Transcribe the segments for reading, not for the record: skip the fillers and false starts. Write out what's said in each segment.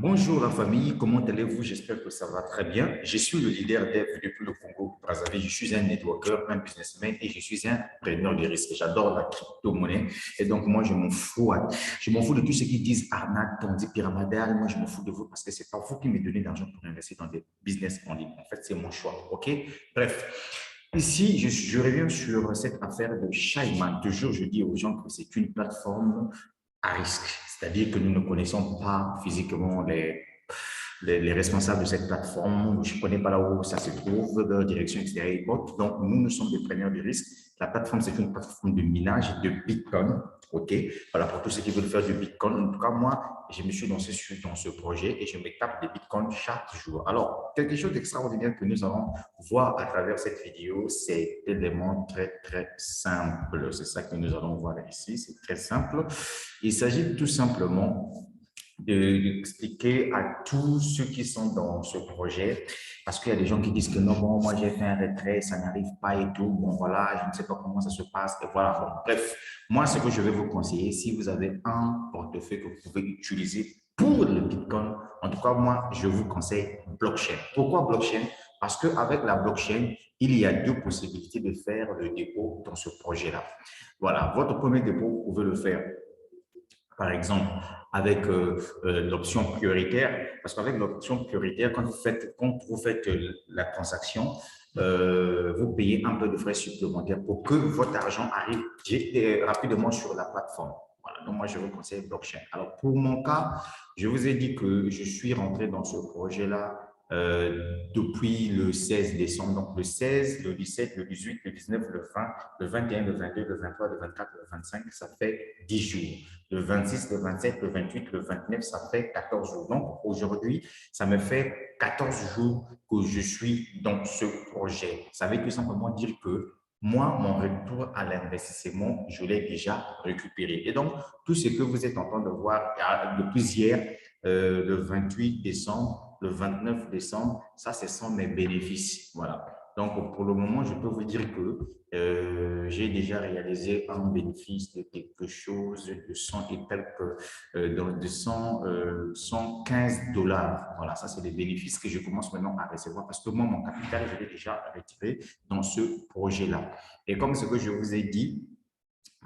Bonjour la famille, comment allez-vous? J'espère que ça va très bien. Je suis le leader dev depuis le Congo, Brazzaville. Je suis un networker, un businessman et je suis un preneur de risques. J'adore la crypto-monnaie et donc moi je m'en fous de tous ceux qui disent arnaque, on dit pyramidal. Moi je m'en fous de vous parce que c'est pas vous qui me donnez d'argent pour investir dans des business en ligne. En fait, c'est mon choix, ok? Bref. Ici, je reviens sur cette affaire de Shyman. Toujours, je dis aux gens que c'est une plateforme à risque, c'est-à-dire que nous ne connaissons pas physiquement les responsables de cette plateforme. Je ne connais pas là où ça se trouve, leur direction, etc. Et autres. Donc, nous sommes des preneurs de risques. La plateforme, c'est une plateforme de minage de Bitcoin. OK. Voilà, pour tous ceux qui veulent faire du Bitcoin. En tout cas, moi, je me suis lancé dans ce projet et je me tape des Bitcoins chaque jour. Alors, quelque chose d'extraordinaire que nous allons voir à travers cette vidéo, c'est élément très, très simple. C'est ça que nous allons voir ici. C'est très simple. Il s'agit tout simplement d'expliquer à tous ceux qui sont dans ce projet, parce qu'il y a des gens qui disent que non, bon, moi j'ai fait un retrait, ça n'arrive pas et tout, bon voilà, je ne sais pas comment ça se passe, et voilà. Bon, bref, moi ce que je vais vous conseiller, si vous avez un portefeuille que vous pouvez utiliser pour le Bitcoin, en tout cas moi je vous conseille blockchain. Pourquoi blockchain? Parce qu'avec la blockchain, il y a deux possibilités de faire le dépôt dans ce projet-là. Voilà, votre premier dépôt, vous pouvez le faire par exemple, avec l'option prioritaire, parce qu'avec l'option prioritaire, quand vous faites la transaction, vous payez un peu de frais supplémentaires pour que votre argent arrive rapidement sur la plateforme. Voilà, donc moi, je vous conseille blockchain. Alors, pour mon cas, je vous ai dit que je suis rentré dans ce projet-là depuis le 16 décembre. Donc, le 16, le 17, le 18, le 19, le 20, le 21, le 22, le 23, le 24, le 25, ça fait 10 jours. Le 26, le 27, le 28, le 29, ça fait 14 jours. Donc, aujourd'hui, ça me fait 14 jours que je suis dans ce projet. Ça veut tout simplement dire que moi, mon retour à l'investissement, je l'ai déjà récupéré. Et donc, tout ce que vous êtes en train de voir depuis hier, le 28 décembre, le 29 décembre, ça, ce sont mes bénéfices. Voilà. Donc, pour le moment, je peux vous dire que j'ai déjà réalisé un bénéfice de quelque chose de 100 et quelques, de 115 dollars. Voilà, ça, c'est les bénéfices que je commence maintenant à recevoir parce que moi, mon capital, je l'ai déjà retiré dans ce projet-là. Et comme ce que je vous ai dit,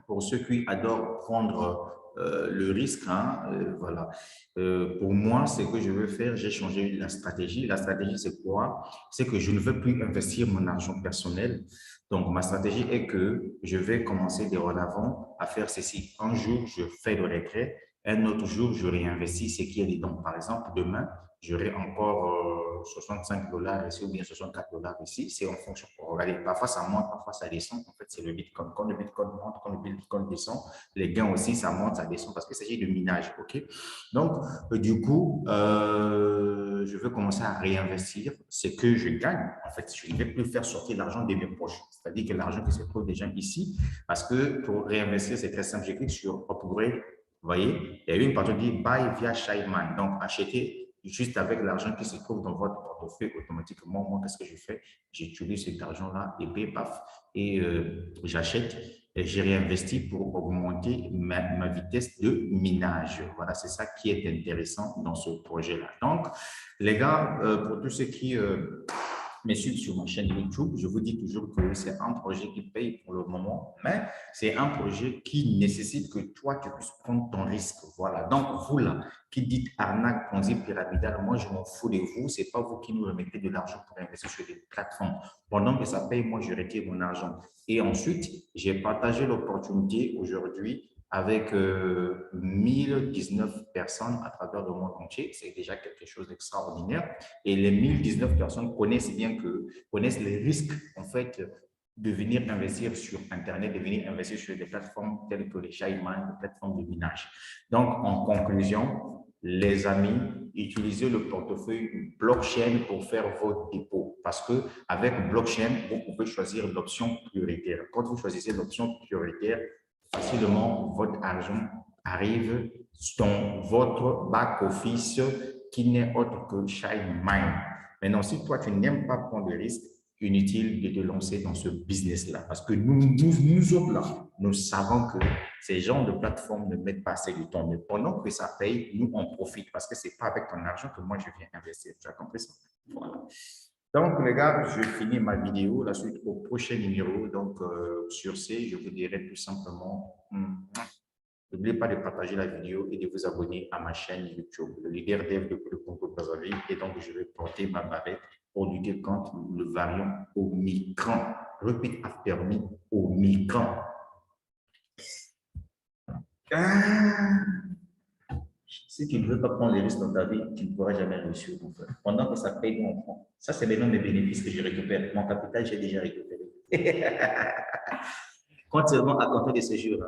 pour ceux qui adorent prendre le risque, hein, voilà. Pour moi, ce que je veux faire, j'ai changé la stratégie. La stratégie, c'est quoi? C'est que je ne veux plus investir mon argent personnel. Donc, ma stratégie est que je vais commencer dorénavant à faire ceci. Un jour, je fais le retrait. Un autre jour, je réinvestis ce qui est dedans. Par exemple, demain, j'aurai encore 65 dollars ici ou bien 64 dollars ici. C'est en fonction. Regardez, parfois ça monte, parfois ça descend. En fait, c'est le Bitcoin. Quand le Bitcoin monte, quand le Bitcoin descend, les gains aussi, ça monte, ça descend parce qu'il s'agit de minage. OK? Donc, du coup, je veux commencer à réinvestir ce que je gagne. En fait, je ne vais plus faire sortir l'argent de mes poches. C'est-à-dire que l'argent qui se trouve déjà ici, parce que pour réinvestir, c'est très simple. Je clique sur Upgrade. Vous voyez, il y a une partie qui dit Buy via Shyman. Donc, acheter juste avec l'argent qui se trouve dans votre portefeuille automatiquement. Moi, qu'est-ce que je fais? J'utilise cet argent-là et paf, et j'achète et j'ai réinvesti pour augmenter ma vitesse de minage. Voilà, c'est ça qui est intéressant dans ce projet-là. Donc, les gars, pour tous ceux qui me suivent sur ma chaîne YouTube, je vous dis toujours que c'est un projet qui paye pour le moment, mais c'est un projet qui nécessite que toi, tu puisses prendre ton risque. Voilà. Donc, vous là, qui dites arnaque, ponzi, pyramidal, moi, je m'en fous de vous. C'est pas vous qui nous remettez de l'argent pour investir sur des plateformes. Pendant que ça paye, moi, je retire mon argent. Et ensuite, j'ai partagé l'opportunité aujourd'hui avec 1019 personnes à travers le monde entier. C'est déjà quelque chose d'extraordinaire. Et les 1019 personnes connaissent les risques, en fait, de venir investir sur Internet, de venir investir sur des plateformes telles que les Shyman, les plateformes de minage. Donc, en conclusion, les amis, utilisez le portefeuille blockchain pour faire vos dépôts. Parce que avec blockchain, vous pouvez choisir l'option prioritaire. Quand vous choisissez l'option prioritaire, facilement, votre argent arrive dans votre back-office qui n'est autre que Shyman. Maintenant, si toi, tu n'aimes pas prendre de risques, inutile de te lancer dans ce business-là. Parce que nous autres, là, nous savons que ces gens de plateforme ne mettent pas assez de temps. Mais pendant que ça paye, nous, on profite parce que ce n'est pas avec ton argent que moi, je viens investir. Tu as compris ça? Voilà. Donc, les gars, je finis ma vidéo. La suite au prochain numéro. Donc, sur ce, je vous dirai tout simplement, n'oubliez pas de partager la vidéo et de vous abonner à ma chaîne YouTube, le leader dev de le Congo-Brazzaville. Et donc, je vais porter ma barrette pour lutter contre le variant Omicron. Repeat after me, Omicron. Si tu ne veux pas prendre les risques dans ta vie, tu ne pourras jamais réussir. Pendant que ça paye, nous on prend. Ça, c'est maintenant mes bénéfices que je récupère. Mon capital, j'ai déjà récupéré. Compte seulement à compter de ce jour.